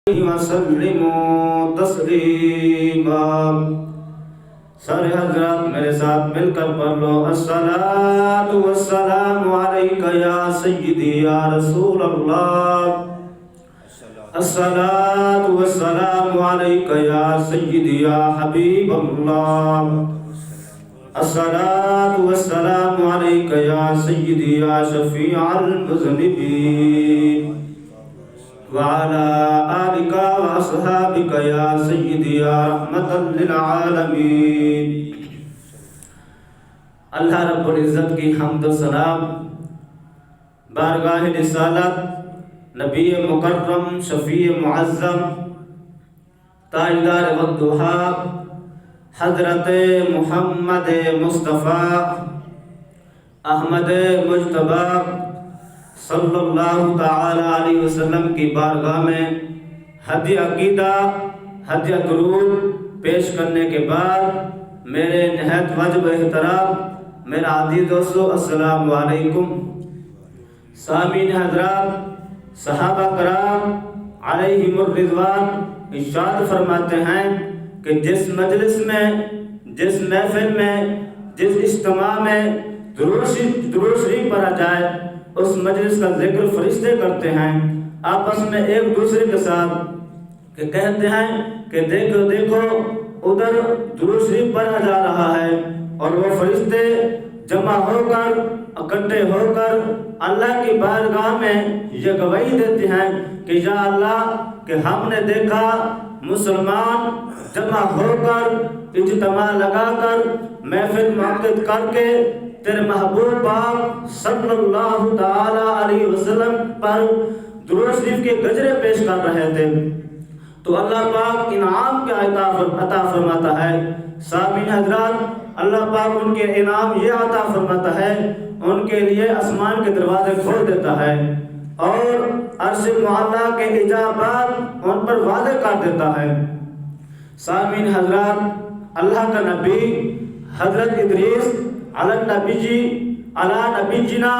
وسلموا تسلیما۔ سارے حضرات میرے ساتھ مل کر پڑھ لو، الصلاۃ والسلام علیک یا سیدی یا رسول اللہ، الصلاۃ والسلام علیک یا سیدی یا حبیب اللہ، الصلاۃ والسلام علیک یا سیدی یا شفیع المذنبین، وعلى آلك وأصحابك يا سيدي يا رحمة للعالمين۔ اللہ رب العزت کی حمد و ثنا بارگاہ رسالت نبی مکرم شفیع معظم تاجدار والدہا حضرت محمد مصطفیٰ احمد مجتبی صلی اللہ تعالی علیہ وسلم کی بارگاہ میں ہدیہ عقیدہ ہدیہ درود پیش کرنے کے بعد میرے نہایت واجب احترام میرا عزیز دوستو السلام علیکم۔ سامعین حضرات، صحابہ کرام علیہم الرضوان ارشاد فرماتے ہیں کہ جس مجلس میں، جس محفل میں، جس اجتماع میں درود شریف پڑھا جائے اس مجلس کا ذکر فرشتے کرتے ہیں آپس میں ایک دوسرے کے ساتھ، کہ کہتے ہیں کہ دیکھو دیکھو ادھر درود شریف پڑھا جا رہا ہے، اور وہ فرشتے جمع ہو کر اکٹھے ہو کر اللہ کی بارگاہ میں یہ گواہی دیتے ہیں کہ یا اللہ کہ ہم نے دیکھا مسلمان جمع ہو کر اجتماع لگا کر محفل منعقد کر کے تیرے محبوب پاک صلی اللہ تعالی علیہ وسلم پر درود شریف کے گجرے پیش کر رہے تھے، تو اللہ پاک انعام کا عطا فرماتا ہے۔ سامعین حضرات، اللہ پاک ان کے انعام یہ عطا فرماتا ہے، ان کے لیے آسمان کے دروازے کھول دیتا ہے اور عرش معلیٰ کے اجابات ان پر واضح کر دیتا ہے۔ سامعین حضرات، اللہ کا نبی حضرت ادریس علی نبی جنا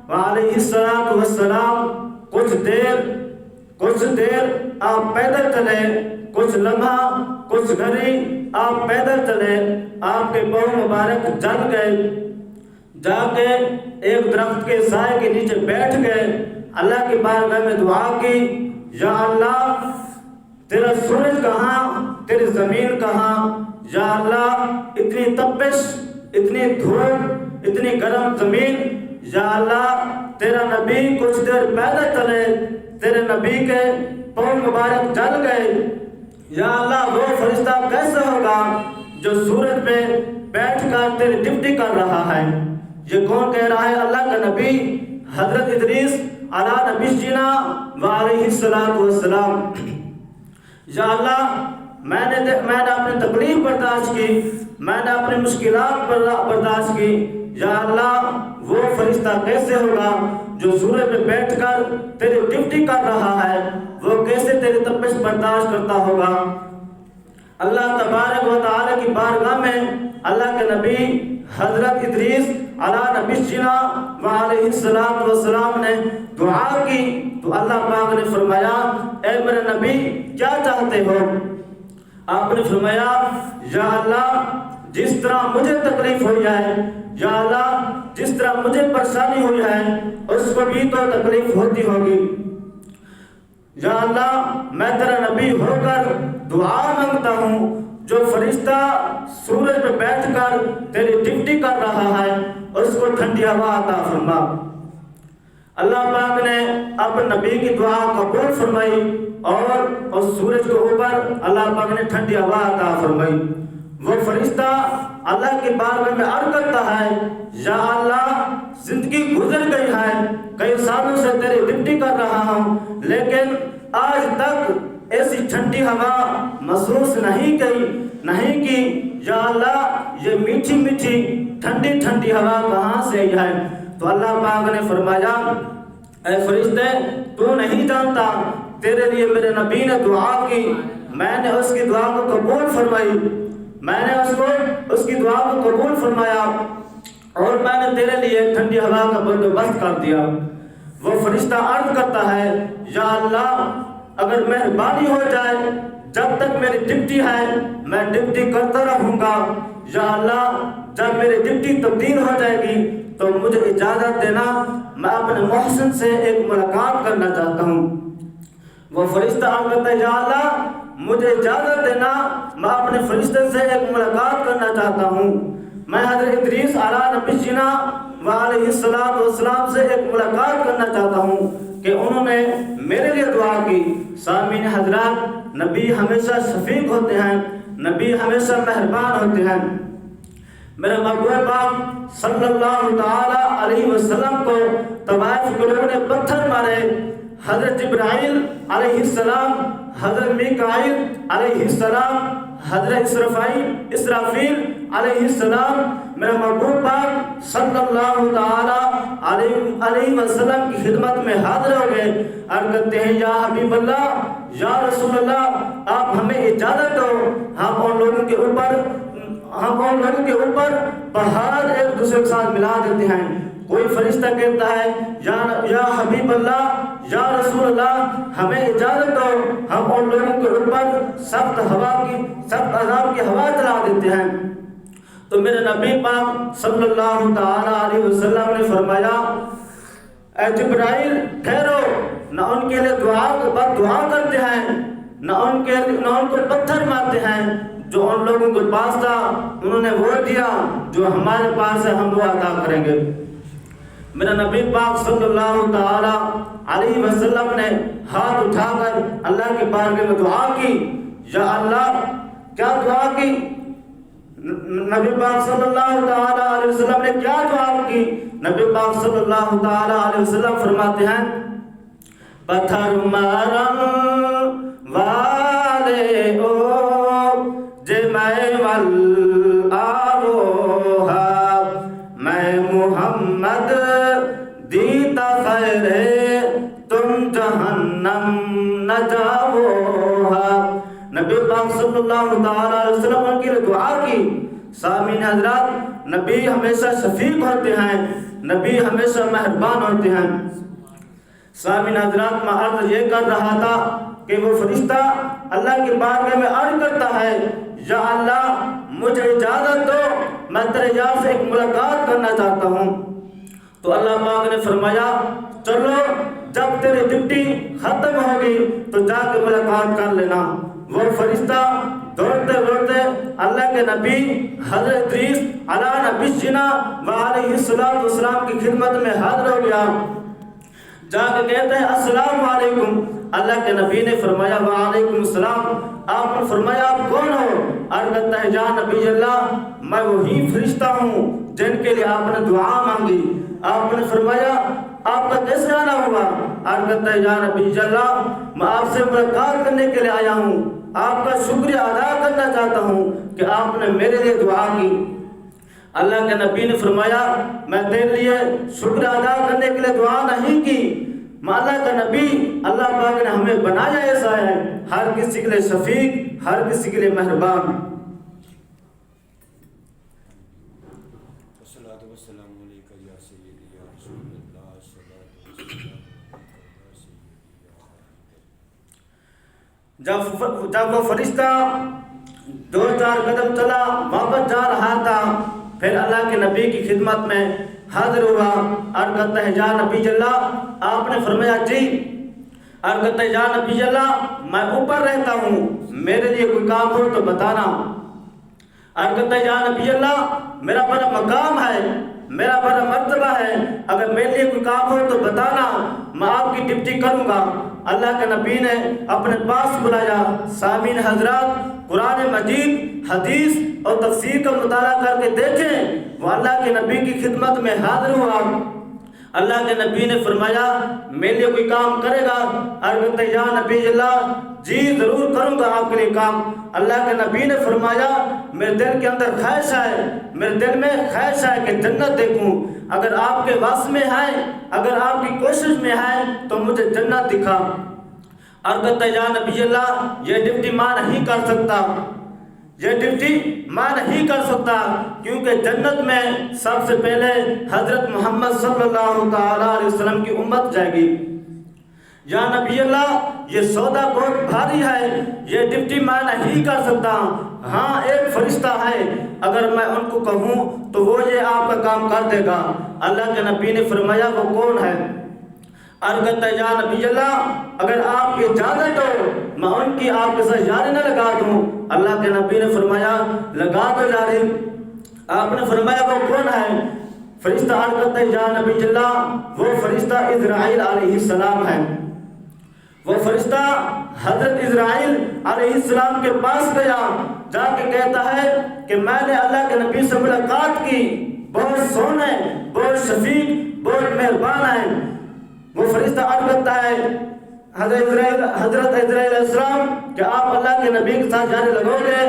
وعلیہ السلام کچھ دیر آپ پیدل چلے، کچھ لمحہ کچھ گھڑی آپ پیدل چلے، آپ کے پاؤں مبارک جل گئے، جا کے ایک درخت کے سائے کے نیچے بیٹھ گئے، اللہ کی بارگاہ میں دعا کی، یا اللہ تیرا سورج کہاں، تیری زمین کہاں، یا اللہ اتنی تپش، اتنی دھوپ، اتنی گرم زمین، یا اللہ تیرا نبی کچھ دیر پیدل چلے، تیرے نبی کے پاؤں مبارک جل گئے، یا اللہ وہ فرشتہ کیسے ہوگا جو سورج پہ بیٹھ کر تیری ڈیوٹی کر رہا ہے؟ یہ کون کہہ رہا ہے؟ اللہ کا نبی حضرت ادریس علی نبی جنا وعلیہ السلام۔ یا اللہ میں نے اپنی تکلیف برداشت کی، میں نے اپنی مشکلات برداشت کی، یا اللہ وہ فرشتہ کیسے ہوگا جو سورج پہ بیٹھ کر تیری ڈیوٹی کر رہا ہے، وہ کیسے تیری تپش برداشت کرتا ہوگا؟ اللہ تبارک و تعالی کی بارگاہ میں اللہ کے نبی حضرت ادریس علی نبی جنا وعلیہ السلام نے دعا کی، تو اللہ پاک نے فرمایا اے میرے نبی کیا چاہتے ہو؟ آپ نے فرمایا یا اللہ جس طرح مجھے تکلیف ہوئی ہے، یا اللہ جس طرح مجھے پریشانی ہوئی ہے اس کو بھی تو تکلیف ہوتی ہوگی، یا اللہ میں تیرا نبی ہو کر دعا مانگتا ہوں جو فرشتہ سورج پہ بیٹھ کر تیری ڈیوٹی کر رہا ہے اس کو ٹھنڈی ہوا عطا فرما۔ اللہ پاک نے اپنے نبی کی دعا قبول فرمائی اور اس سورج کے اوپر اللہ پاک نے ٹھنڈی ہوا عطا فرمائی۔ وہ فرشتہ اللہ کی بارگاہ میں عرض کرتا ہے یا اللہ زندگی گزر گئی ہے، کئی سالوں سے تیری ڈیوٹی کر رہا ہوں لیکن آج تک ایسی ٹھنڈی ہوا محسوس نہیں کی، یا اللہ یہ میٹھی میٹھی ٹھنڈی ہوا کہاں سے آئی ہے؟ تو اللہ پاک نے فرمایا اے فرشتے تو نہیں جانتا، تیرے لیے میرے نبی نے دعا کی، میں نے اس کی دعا کو قبول فرمائی، میں نے اس کی دعا کو قبول فرمایا اور میں نے تیرے لیے ٹھنڈی ہوا کا بندوبست کر دیا۔ وہ فرشتہ عرض کرتا ہے یا اللہ اگر مہربانی ہو جائے جب تک میری ڈپٹی ہے میں ڈپٹی کرتا رہوں گا، یا اللہ جب میری ڈپٹی تبدیل ہو جائے گی تو مجھے اجازت دینا، میں اپنے محسن سے ایک ملاقات کرنا چاہتا ہوں۔ وہ فرشتہ کہتا ہے یا اللہ مجھے اجازت دینا، میں اپنے فرشتے سے ایک ملاقات کرنا چاہتا ہوں۔ میں حضرت ادریس علیہ نبینا وعلیہ السلام سے ایک ملاقات کرنا چاہتا ہوں کہ انہوں نے میرے لیے دعا کی۔ سامعین حضرات، نبی ہمیشہ شفیق ہوتے ہیں، نبی ہمیشہ مہربان ہوتے ہیں۔ میرے محبوب پاک صلی اللہ تعالی علیہ وسلم کو طوائف کے لوگوں نے پتھر مارے، حضرت جبرائیل علیہ السلام، حضرت میکائیل علیہ السلام، حضرت اسرافیل علیہ السلام میرے محبوب پاک صلی اللہ تعالی علیہ وسلم کی خدمت میں حاضر ہو گئے اور کہتے ہیں یا حبیب اللہ، یا رسول اللہ، آپ ہمیں اجازت دو، ہم ان لوگوں کے اوپر پہاڑ ایک دوسرے کے ساتھ ملا دیتے ہیں۔ کوئی فرشتہ کہتا ہے یا حبیب اللہ، یا رسول اللہ، ہمیں اجازت دو، ہم ان لوگوں کے اوپر سخت عذاب کی ہوا چلا دیتے ہیں۔ تو میرے نبی پاک صلی اللہ تعالی علیہ وسلم نے فرمایا اے جبرائیل ٹھہرو، نہ ان کے لیے دعا کرتے ہیں، نہ ان کو پتھر مارتے ہیں، جو ان لوگوں کے پاس تھا انہوں نے وہ دیا، جو ہمارے پاس ہے ہم وہ عطا کریں گے۔ میرا نبی پاک صلی اللہ تعالی علیہ وسلم نے ہاتھ اٹھا کر اللہ کے بارگاہ میں دعا کی۔ یا اللہ، کیا دعا کی؟ نبی پاک صلی اللہ تعالی علیہ وسلم نے کیا دعا کی؟ نبی پاک صلی اللہ تعالی علیہ وسلم فرماتے ہیں پتھر مارن والے او جے میں ول آروہا، میں محمد دیتا خیر ہے تم جہنم نہ جاؤہا۔ نبی پاک صلی اللہ تعالی علیہ وسلم ان کی دعا کی۔ سامعین حضرات، نبی ہمیشہ شفیق ہوتے ہیں، نبی ہمیشہ مہربان ہوتے ہیں۔ سامعین حضرات، میں عرض یہ کر رہا تھا کہ وہ فرشتہ اللہ کے بارگاہ میں عرض کرتا ہے یا اللہ مجھے اجازت دو، میں تیرے یار سے ایک ملاقات کرنا چاہتا ہوں۔ تو اللہ پاک نے فرمایا چلو، جب تیری ڈیوٹی ختم ہوگی تو جا کے ملاقات کر لینا۔ وہ فرشتہ دوڑتے دوڑتے اللہ کے نبی حضرت ادریس علیہ نبینا وعلیہ السلام کی خدمت میں حاضر ہو گیا۔ جا کے کہتے ہیں السلام علیکم۔ اللہ کے نبی نے فرمایا وعلیکم السلام۔ آپ نے فرمایا آپ کون ہو؟ اور کہتا ہے یا نبی اللہ، میں وہی فرشتہ ہوں جن کے لیے آپ نے دعا مانگی۔ آپ نے فرمایا آپ کا کیسے آنا ہوا؟ اور کہتا ہے یا نبی اللہ، میں آپ سے ملاقات کرنے کے لیے آیا ہوں، آپ کا شکریہ ادا کرنا چاہتا ہوں کہ آپ نے میرے لیے دعا کی۔ اللہ کے نبی نے فرمایا میں تیرے لیے شکر ادا کرنے کے لیے دعا نہیں کی، اللہ کا نبی اللہ پاک نے ہمیں بنایا ایسا ہے، ہر کسی کے لیے شفیق، ہر کسی کے لیے مہربان۔ جب وہ فرشتہ دو چار قدم چلا واپس جا رہا تھا، پھر اللہ کے نبی کی خدمت میں حاضر ہوا اور کہتا ہے یا نبی اللہ، آپ نے فرمایا جی۔ اور کہتا ہے یا نبی اللہ، میں اوپر رہتا ہوں، میرے لیے کوئی کام ہو تو بتانا۔ اور کہتا ہے یا نبی اللہ، میرا بڑا مقام ہے، میرا بڑا مرتبہ ہے، اگر میرے لیے کوئی کام ہو تو بتانا، میں آپ کی ڈپٹی کروں گا۔ اللہ کے نبی نے اپنے پاس بلایا۔ سامعین حضرات، قرآن مجید، حدیث اور تفسیر کا مطالعہ کر کے دیکھیں، وہ اللہ کے نبی کی خدمت میں حاضر ہوا۔ اللہ کے نبی نے فرمایا میرے لیے کوئی کام کرے گا؟ اور کہتے یا نبی اللہ، جی ضرور کروں گا آپ کے لیے کام۔ اللہ کے نبی نے فرمایا میرے دل کے اندر خواہش ہے، میرے دل میں خواہش ہے کہ جنت دیکھوں، اگر آپ کے وس میں ہے، اگر آپ کی کوشش میں ہے تو مجھے جنت دکھا۔ اور کہتے یا نبی اللہ، یہ ڈیوٹی ماں نہیں کر سکتا، یہ ڈیوٹی میں نہیں کر سکتا، کیونکہ جنت میں سب سے پہلے حضرت محمد صلی اللہ تعالی علیہ وسلم کی امت جائے گی۔ یا نبی اللہ یہ سودا بہت بھاری ہے، یہ ڈپٹی میں نہیں کر سکتا، ہاں ایک فرشتہ ہے، اگر میں ان کو کہوں تو وہ یہ آپ کا کام کر دے گا۔ اللہ کے نبی نے فرمایا وہ کون ہے؟ عرض کرتا ہے یا نبی اللہ اگر آپ کی اجازت ہو میں ان کی آپ کے ساتھ یاری نہ لگا دوں۔ اللہ کے نبی نے فرمایا لگا دو یاری۔ آپ نے فرمایا وہ کون ہے؟ فرشتہ عرض کرتا ہے یا نبی اللہ وہ فرشتہ اسرائیل علیہ السلام ہے۔ وہ فرشتہ حضرت اسرائیل علیہ السلام کے پاس گیا، جا کے کہتا ہے کہ میں نے اللہ کے نبی سے ملاقات کی، بہت سونے، بہت شفیق، بہت مہربان ہے۔ وہ فرشتہ عرض کرتا ہے حضرت اسرائیل علیہ السلام کہ آپ اللہ کے نبی کے ساتھ جانے لگو گے؟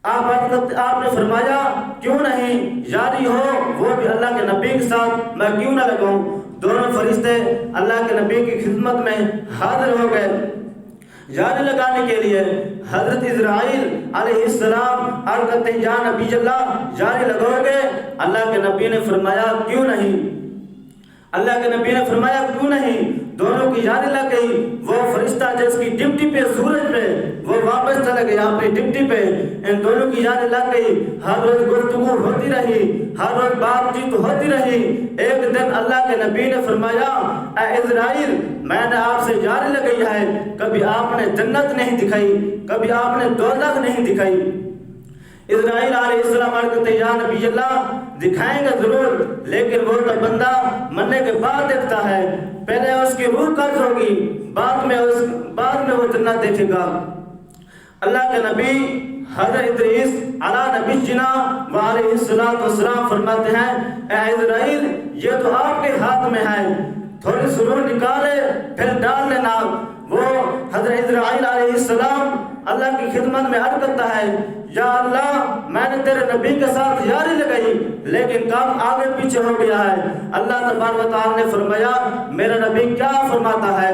آپ نے فرمایا کیوں نہیں، یاری ہو وہ بھی اللہ کے نبی کے ساتھ، میں کیوں نہ لگاؤں۔ دونوں فرشتے اللہ کے نبی کی خدمت میں حاضر ہو گئے یاری لگانے کے لیے۔ حضرت اسرائیل علیہ السلام عرض کرتے ہیں یا نبی اللہ یاری لگاؤ گے؟ اللہ کے نبی نے فرمایا کیوں نہیں۔ اللہ کے نبی نے فرمایا کیوں نہیں۔ دونوں کی یاری لگ گئی۔ وہ فرشتہ جس کی ڈپٹی پہ سورج پہ وہ واپس چلا گیا اپنی ڈپٹی پہ، ان دونوں کی یاری لگ گئی۔ ہر روز گفتگو ہوتی رہی، ہر روز بات چیت ہوتی رہی۔ ایک دن اللہ کے نبی نے فرمایا اے اسرائیل میں نے آپ سے یاری لگائی ہے، کبھی آپ نے جنت نہیں دکھائی، کبھی آپ نے دوزخ نہیں دکھائی۔ اسرائیل علیہ السلام عرض کرتے یا نبی اللہ دکھائیں گے ضرور، لیکن وہ تو بندہ مرنے کے بعد دیکھتا ہے، پہلے اس کی روح قبض ہوگی، بعد میں وہ جنت دیکھے گا۔ اللہ کے نبی حضرت ادریس علیٰ نبی جنا وعلیہ السلام فرماتے ہیں اے اسرائیل یہ تو آپ کے ہاتھ میں ہے، تھوڑی سی روح نکالے پھر ڈال لینا۔ وہ حضرت اسرائیل علیہ السلام اللہ کی خدمت میں عرض کرتا ہے یا اللہ میں نے تیرے نبی کے ساتھ یاری لگائی لیکن کام آگے پیچھے ہو گیا ہے۔ اللہ تبارک و تعالی نے فرمایا میرا نبی کیا فرماتا ہے؟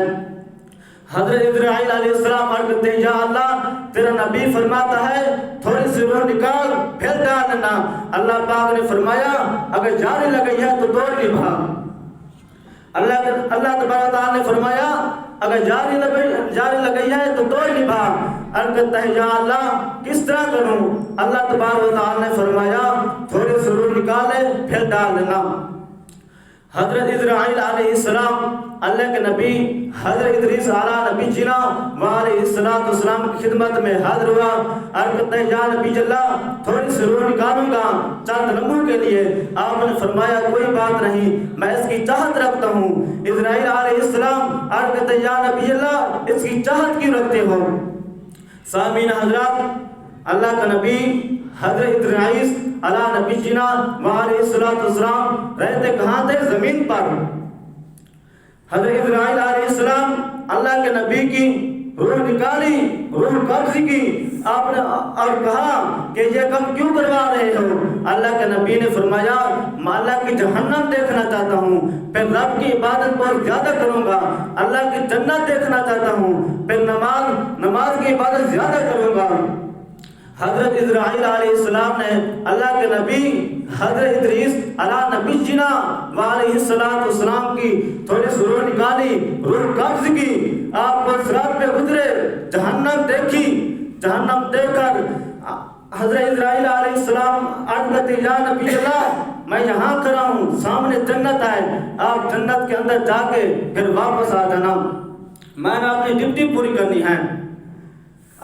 حضرت اسرائیل علیہ السلام عرض کرتے ہیں یا اللہ تیرا نبی فرماتا ہے تھوڑی سی روح نکال پھر ڈال لینا۔ اللہ پاک نے فرمایا اگر جاری لگائی ہے تو دوڑ نبھا۔ اللہ تبارک و تعالی نے فرمایا اگر جاری لگائی ہے تو دوڑ نبھا۔ عرض کرتا ہے یا اللہ کس طرح کروں؟ اللہ تبارک و تعالی نے فرمایا تھوڑی سی روح نکالے پھر ڈال لینا۔ حضرت اسرائیل علیہ السلام اللہ کے نبی حضرت ادریس علیہ نبی جنا وعلیہ السلام کی خدمت میں حاضر ہوا۔ عرض کرتے ہیں یا نبی اللہ تھوڑی سی روح نکالوں گا چند لمحوں کے لیے۔ آپ نے فرمایا کوئی بات نہیں میں اس کی چاہت رکھتا ہوں۔ اسرائیل علیہ السلام عرض کرتے ہیں یا نبی اللہ اس کی چاہت کیوں رکھتے ہو؟ سامعین حضرات اللہ کا نبی حضرت ادریس علیہ نبی جنا وعلیہ السلام رہتے کہاں تھے؟ زمین پر۔ حضرت اسرائیل علیہ السلام اللہ کے نبی کی روح نکالی، روح قبض کی، آپ نے اور کہا کہ یہ کم کیوں کروا رہے ہو؟ اللہ کے نبی نے فرمایا میں اللہ کی جہنم دیکھنا چاہتا ہوں، پھر رب کی عبادت بہت زیادہ کروں گا۔ اللہ کی جنت دیکھنا چاہتا ہوں، پھر نماز کی عبادت زیادہ کروں گا۔ حضرت اسرائیل علیہ السلام نے اللہ کے نبی حضرت ادریس علیہ نبی جنا وعلیہ السلام کی تھوڑی سی روح نکالی، روح قبض کی، آپ پر صراط پہ گزرے، جہنم دیکھی، جہنم دیکھ کر حضرت اسرائیل علیہ السلام عرض کرتے یا نبی اللہ میں یہاں کھڑا ہوں، سامنے جنت ہے، آپ جنت کے اندر جا کے پھر واپس آ جانا، میں نے اپنی ڈیوٹی پوری کرنی ہے۔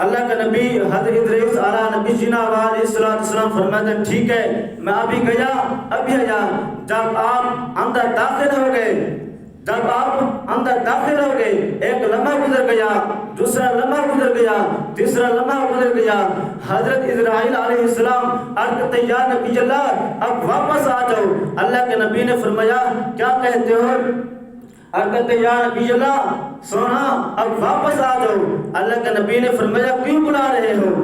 اللہ کا نبی حضرت ادریس علیہ نبی جنا علیہ السلام فرماتے ہیں ٹھیک ہے میں ابھی گیا ابھی آیا۔ جب آپ اندر داخل ہو گئے ایک لمحہ گزر گیا، دوسرا لمحہ گزر گیا، تیسرا لمحہ گزر گیا۔ حضرت اسرائیل علیہ السلام عرض کرتے یا نبی اللہ اب واپس آ جاؤ۔ اللہ کے نبی نے فرمایا کیا کہتے ہو؟ عرض کرتے یا نبی اللہ سونا اب واپس آ جاؤ۔ اللہ کے نبی نے فرمایا کیوں بلا رہے ہو؟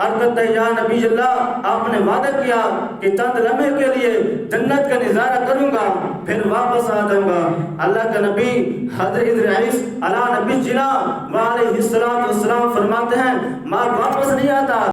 عرض کرتے یا نبی اللہ آپ نے وعدہ کیا کہ چند لمحے کے لیے جنت کا نظارہ کروں گا پھر واپس آ جاؤں گا۔ اللہ کا نبی حضرت ادریس علیہ نبی جنا وعلیہ السلام فرماتے ہیں میں واپس نہیں آتا۔